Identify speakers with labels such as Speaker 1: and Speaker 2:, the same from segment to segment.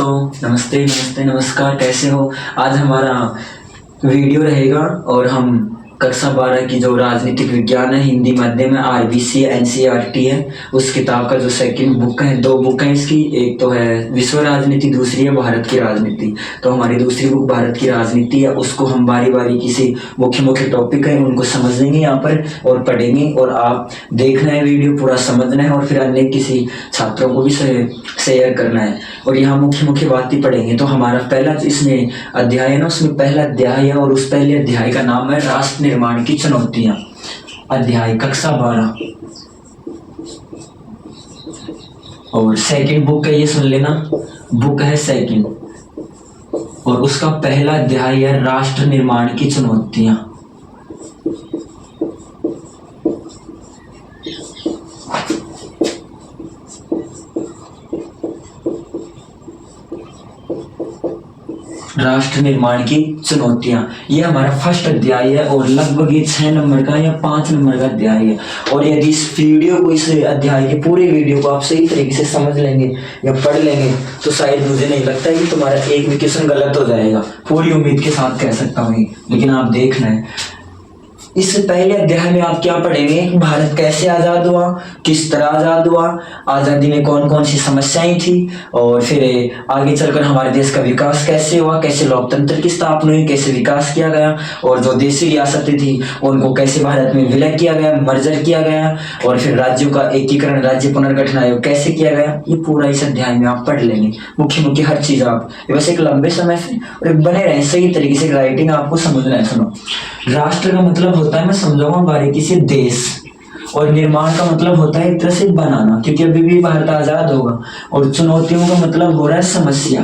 Speaker 1: तो नमस्ते नमस्ते नमस्कार, कैसे हो। आज हमारा वीडियो रहेगा और हम कक्षा 12 की जो राजनीतिक विज्ञान है हिंदी माध्यम में आरबीसी एनसीईआरटी है, उस किताब का जो सेकंड बुक है, दो बुक है इसकी, एक तो है विश्व राजनीति, दूसरी है भारत की राजनीति। तो हमारी दूसरी बुक भारत की राजनीति है, उसको हम बारी बारी किसी मुख्य मुख्य टॉपिक है उनको समझ लेंगे यहाँ पर और पढ़ेंगे, और आप देखना है वीडियो पूरा समझना है और फिर अन्य किसी छात्रों को भी शेयर करना है। और यहाँ मुख्य मुख्य बात ही पढ़ेंगे। तो हमारा पहला इसमें अध्याय है ना, उसमें पहला अध्याय है और उस पहले अध्याय का नाम है राष्ट्र निर्माण की चुनौतियां। अध्याय कक्षा 12 और सेकंड बुक है, ये सुन लेना, बुक है सेकंड और उसका पहला अध्याय है राष्ट्र निर्माण की चुनौतियां। राष्ट्र निर्माण की चुनौतियां, ये हमारा फर्स्ट अध्याय है और लगभग ये 6 नंबर का या 5 नंबर का अध्याय है। और यदि इस वीडियो को, इस अध्याय के पूरे वीडियो को आप सही तरीके से समझ लेंगे या पढ़ लेंगे तो शायद मुझे नहीं लगता कि तुम्हारा एक भी क्वेश्चन गलत हो जाएगा, पूरी उम्मीद के साथ कह सकता हूँ। लेकिन आप देखना है, इस पहले अध्याय में आप क्या पढ़ेंगे, भारत कैसे आजाद हुआ, किस तरह आजाद हुआ, आजादी में कौन कौन सी समस्याएं थी, और फिर आगे चलकर हमारे देश का विकास कैसे हुआ, कैसे लोकतंत्र की स्थापना हुई, कैसे विकास किया गया, और जो देशी रियासतें थी उनको कैसे भारत में विलय किया गया, मर्जर किया गया, और फिर राज्यों का एकीकरण, राज्य पुनर्गठन आयोग कैसे किया गया, ये पूरा इस अध्याय में आप पढ़ लेंगे, मुख्य मुख्य हर चीज आप। बस एक लंबे समय से और बने रहे सही तरीके से, राइटिंग आपको समझना है। सुनो, राष्ट्र का मतलब होता है, मैं समझाऊंगा बारीकी से, देश, और निर्माण का मतलब होता है एक तरह से बनाना, क्योंकि अभी भी भारत आजाद होगा। और चुनौतियों का मतलब हो रहा है समस्या,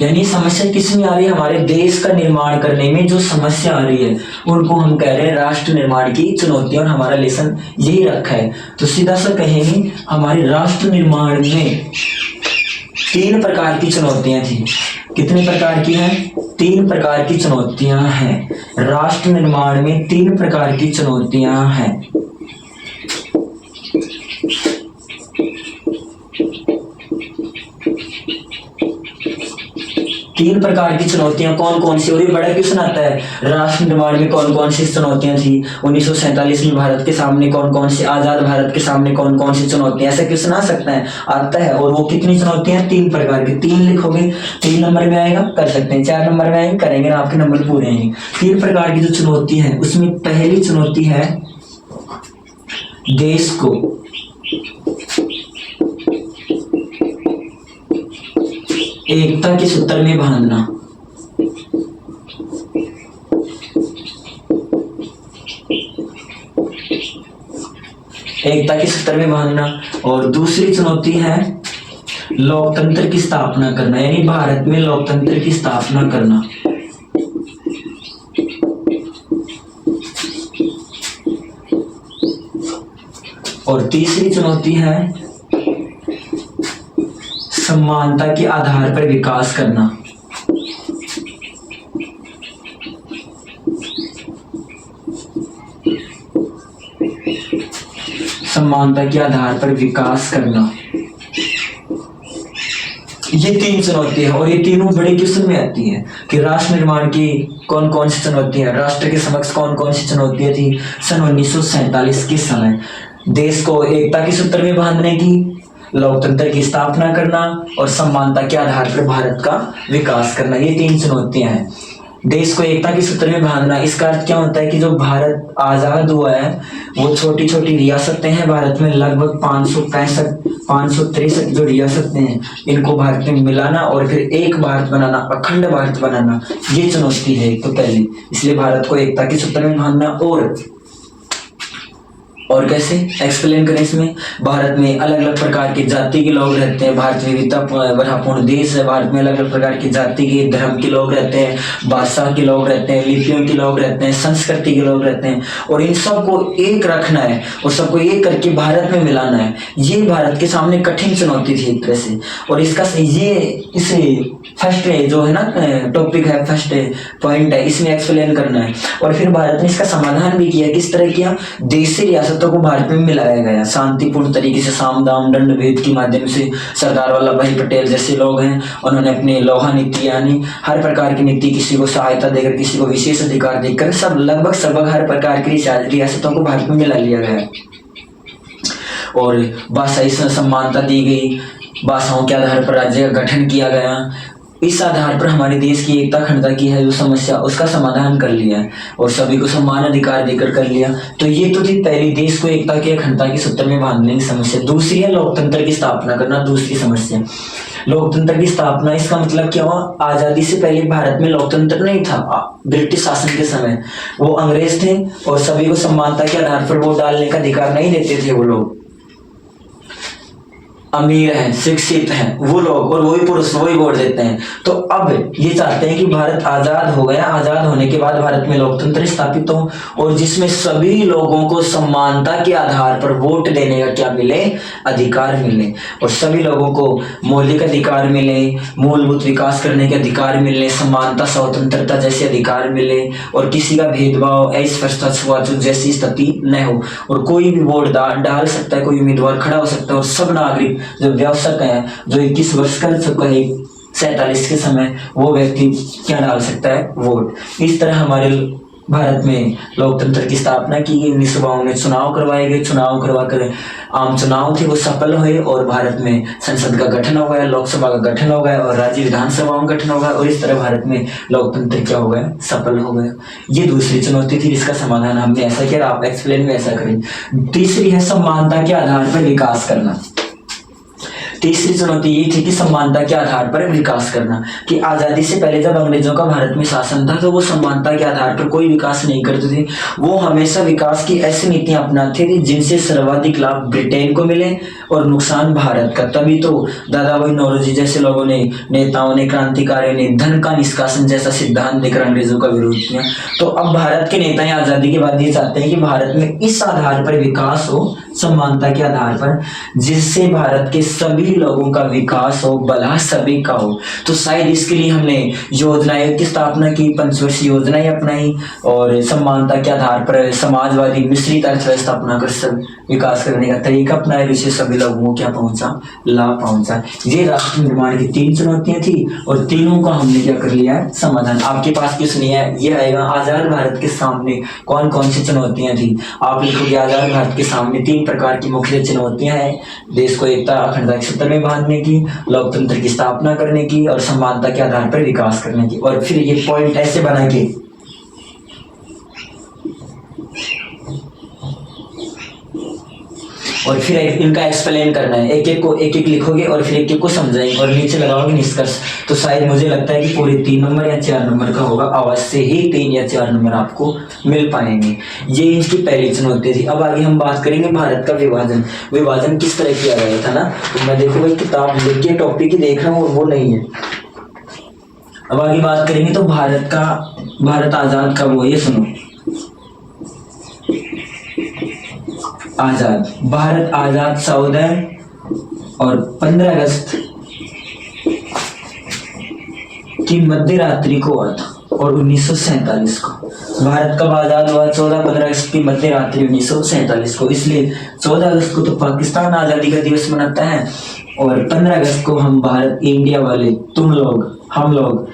Speaker 1: यानी समस्या किस में आ रही है, हमारे देश का निर्माण करने में जो समस्या आ रही है उनको हम कह रहे हैं राष्ट्र निर्माण की चुनौतियां, और हमारा लेसन यही रखा है। तो सीधा सा कहेंगे, हमारे राष्ट्र निर्माण में 3 प्रकार की चुनौतियां थी। कितने प्रकार की हैं? 3 प्रकार की चुनौतियां हैं। राष्ट्र निर्माण में 3 प्रकार की चुनौतियां हैं। तीन प्रकार की चुनौतियां कौन कौन सी, और ये बड़ा क्वेश्चन आता है, राष्ट्र निर्माण में कौन कौन सी चुनौतियां थी, 1947 में भारत के सामने कौन कौन सी, आजाद भारत के सामने कौन कौन सी चुनौतियां, ऐसा क्वेश्चन आ सकता है, आता है। और वो कितनी चुनौतियां? 3 प्रकार की। 3 लिखोगे 3 नंबर में आएगा, कर सकते हैं, 4 नंबर में आएंगे, करेंगे ना, आपके नंबर पूरे आएंगे। 3 प्रकार की जो चुनौती है, उसमें पहली चुनौती है देश को एकता के सूत्र में बांधना। एकता के सूत्र में बांधना। और दूसरी चुनौती है लोकतंत्र की स्थापना करना, यानी भारत में लोकतंत्र की स्थापना करना। और तीसरी चुनौती है समानता के आधार पर विकास करना। समानता के आधार पर विकास करना, ये 3 चुनौती है। और ये तीनों बड़े क्वेश्चन में आती है कि राष्ट्र निर्माण की कौन कौन सी चुनौतियां, राष्ट्र के समक्ष कौन कौन सी चुनौतियां थी सन 1947 के समय। देश को एकता के सूत्र में बांधने की, लोकतंत्र की स्थापना करना, और समानता के आधार पर भारत का विकास करना, ये 3 चुनौतियां हैं। देश को एकता के सूत्र में बांधना, इसका अर्थ क्या होता है कि जो भारत आजाद हुआ है वो छोटी छोटी रियासतें हैं भारत में, लगभग 563 जो रियासतें हैं, इनको भारत में मिलाना और फिर एक भारत बनाना, अखंड भारत बनाना, ये चुनौती है तो पहली। इसलिए भारत को एकता के सूत्र में बांधना। और कैसे एक्सप्लेन करें इसमें, भारत में अलग अलग प्रकार के जाति के लोग रहते हैं, भारत विविधता भरापूर्ण देश है, भारत में अलग अलग प्रकार की जाति के, धर्म के लोग रहते हैं, भाषा के लोग रहते हैं, लिपियों के लोग रहते हैं, संस्कृति के लोग रहते हैं, और इन सबको एक रखना है और सबको एक करके भारत में मिलाना है। ये भारत के सामने कठिन चुनौती थी एक तरह से। और इसका ये इसे फर्स्ट जो है ना टॉपिक है, फर्स्ट पॉइंट है, इसमें एक्सप्लेन करना है। और फिर भारत ने इसका समाधान भी किया। किस तरह किया? देशी रियासत रियासतों को भारत में मिलाया गया। शांतिपूर्ण तरीके से साम दाम दंड भेद के माध्यम से सरदार वल्लभ भाई पटेल जैसे लोग हैं, उन्होंने अपनी लोहा नीति यानी हर प्रकार की नीति, किसी को सहायता देकर, किसी को विशेष अधिकार देकर, सब लगभग हर प्रकार की रियासतों को भारत में मिला लिया गया। और भाषाई समानता दी गई, भाषाओं के आधार पर राज्य का गठन किया गया। इस आधार पर हमारे देश की एकता अखंडता की है जो समस्या, उसका समाधान कर लिया है और सभी को समान अधिकार देकर कर लिया। तो ये तो थी पहली, देश को एकता की अखंडता के सूत्र में बांधने की समस्या। दूसरी है लोकतंत्र की स्थापना करना। दूसरी समस्या लोकतंत्र की स्थापना। इसका मतलब क्या हुआ? आजादी से पहले भारत में लोकतंत्र नहीं था। ब्रिटिश शासन के समय वो अंग्रेज थे और सभी को समानता के आधार पर वोट डालने का अधिकार नहीं देते थे। वो लोग अमीर हैं, शिक्षित हैं वो लोग, और वही पुरुष वही वोट देते हैं। तो अब ये चाहते हैं कि भारत आजाद हो गया, आजाद होने के बाद भारत में लोकतंत्र स्थापित हो और जिसमें सभी लोगों को समानता के आधार पर वोट देने का क्या मिले? अधिकार मिले, और सभी लोगों को मौलिक अधिकार मिले, मूलभूत विकास करने के अधिकार मिले, समानता स्वतंत्रता जैसे अधिकार मिले, और किसी का भेदभाव, अस्पृश्यता, छुआछूत जैसी स्थिति न हो, और कोई भी वोट डाल सकता है, कोई उम्मीदवार खड़ा हो सकता है, और सब नागरिक जो व्यवसायक है, जो 21 वर्ष का 47 के समय, वो व्यक्ति क्या डाल सकता है? वोट। इस तरह हमारे भारत में लोकतंत्र की स्थापना की गई। 1952 में चुनाव करवाए गए, चुनाव करवाकर आम चुनाव थे वो सफल हुए और भारत में संसद का गठन हो गया, लोकसभा का गठन हो गया और राज्य विधानसभाओं का गठन हो गया, और इस तरह भारत में लोकतंत्र क्या हो गया? सफल हो गया। ये दूसरी चुनौती थी, इसका समाधान हमने ऐसा किया, आप एक्सप्लेन में ऐसा करें। तीसरी है समानता के आधार पर विकास करना। तीसरी चुनौती ये थी कि समानता के आधार पर विकास करना, कि आजादी से पहले जब अंग्रेजों का भारत में शासन था तो वो समानता के आधार पर कोई विकास नहीं करते थे। वो हमेशा विकास की ऐसी नीतियां अपनाते थे जिनसे सर्वाधिक लाभ ब्रिटेन को मिले और नुकसान भारत का। तभी तो दादा भाई नौरोजी जैसे लोगों ने, नेताओं ने, क्रांतिकारियों ने धन का निष्कासन जैसा सिद्धांत देकर अंग्रेजों का विरोध किया। तो अब भारत के नेता आजादी के बाद ये चाहते हैं कि भारत में इस आधार पर विकास हो, समानता के आधार पर, जिससे भारत के सभी लोगों का विकास हो, भला सभी का हो। तो शायद इसके लिए हमने योजना आयोग की स्थापना की, पंचवर्षीय योजनाएं अपनाई और समानता के आधार पर समाजवादी मिश्रित अर्थव्यवस्था अपनाकर सब विकास करने का तरीका अपनाया, जिससे सभी लोगों को क्या पहुंचा? लाभ पहुंचा। ये राष्ट्र निर्माण की 3 चुनौतियां थी और तीनों का हमने क्या कर लिया है? समाधान। आपके पास क्वेश्चन है, ये आएगा आजाद भारत के सामने कौन कौन सी चुनौतियां थी? आप लिखोगे आजाद भारत के सामने 3 प्रकार की मुख्य चुनौतियां हैं। देश को एकता अखंडता के सूत्र में बांधने की, लोकतंत्र की स्थापना करने की और समानता के आधार पर विकास करने की। और फिर ये पॉइंट ऐसे बना के और फिर इनका एक्सप्लेन करना है, एक एक लिखोगे और फिर एक को समझाएंगे और नीचे लगाओगे निष्कर्ष। तो शायद मुझे लगता है कि पूरे 3 नंबर या 4 नंबर का होगा, अवश्य ही 3 या 4 नंबर आपको मिल पाएंगे। ये इनकी पहली चुनौती थी। अब आगे हम बात करेंगे भारत का विभाजन किस तरह किया गया था ना। तो मैं देखो भाई किताब लिख के टॉपिक ही देख रहा हूँ और वो नहीं है। अब आगे बात करेंगे तो भारत आजाद कब हुआ, ये सुनो। आजाद भारत आजाद 14 और 15 अगस्त की मध्य रात्रि को हुआ था और 1947 को। भारत कब आजाद हुआ? 14-15 अगस्त की मध्य रात्रि 1947 को। इसलिए 14 अगस्त को तो पाकिस्तान आजादी का दिवस मनाता है और 15 अगस्त को हम भारत, इंडिया वाले, तुम लोग, हम लोग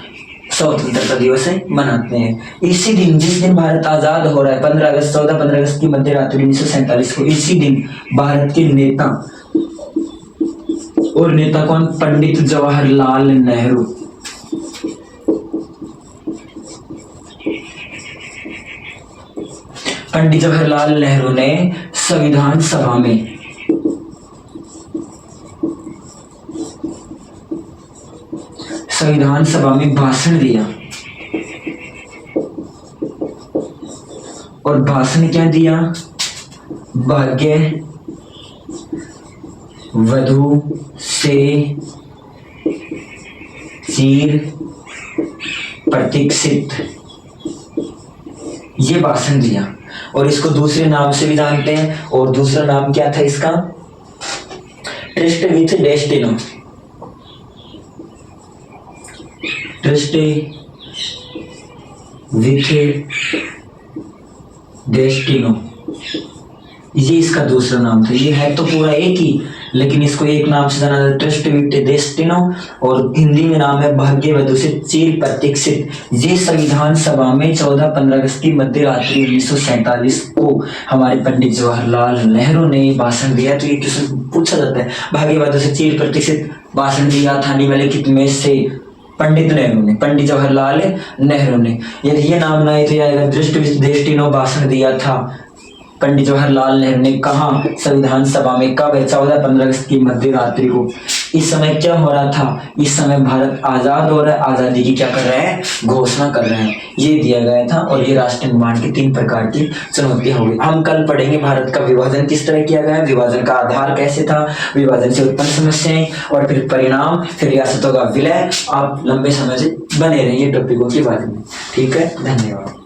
Speaker 1: स्वतंत्रता दिवस मनाते हैं। इसी दिन, जिस दिन भारत आजाद हो रहा है, 14-15 अगस्त की मध्य रात्रि 1947 को, इसी दिन भारत के नेता, और नेता कौन? पंडित जवाहरलाल नेहरू। पंडित जवाहरलाल नेहरू ने संविधान सभा में भाषण दिया। और भाषण क्या दिया? भाग्य वधु से चिर प्रतीक्षित, ये भाषण दिया। और इसको दूसरे नाम से भी जानते हैं, और दूसरा नाम क्या था इसका? Tryst with destiny. Tryst with destiny. ये इसका दूसरा नाम था। ये है तो पूरा एक ही, लेकिन इसको एक नाम से जाना जाता है, ट्रस्ट विद डेस्टिनो, और हिंदी में नाम है भाग्य वधु से चिर प्रतीक्षित। ये संविधान सभा में 14-15 अगस्त की मध्य रात्रि 1947 को हमारे पंडित जवाहरलाल नेहरू ने भाषण दिया। तो ये क्वेश्चन पूछा जाता है, भाग्य वधु से चिर प्रतीक्षित भाषण दिया था निम्नलिखित में से पंडित नेहरू ने, पंडित जवाहरलाल नेहरू ने। यदि ये नाम ना आए तो आएगा दृष्टि विद डेस्टिनो भाषण दिया था पंडित जवाहरलाल नेहरू ने। कहा? संविधान सभा में। कब है? 14-15 अगस्त की मध्य रात्रि को। इस समय क्या हो रहा था? इस समय भारत आजाद हो रहा है, आजादी की क्या कर रहे हैं? घोषणा कर रहे हैं। ये दिया गया था, और ये राष्ट्र निर्माण की 3 प्रकार की चुनौतियां होगी। हम कल पढ़ेंगे भारत का विभाजन किस तरह किया गया, विभाजन का आधार कैसे था, विभाजन से उत्पन्न समस्याएं, और फिर परिणाम, फिर रियासतों का विलय। आप लंबे समय से बने रहिए टॉपिकों के बारे में। ठीक है, धन्यवाद।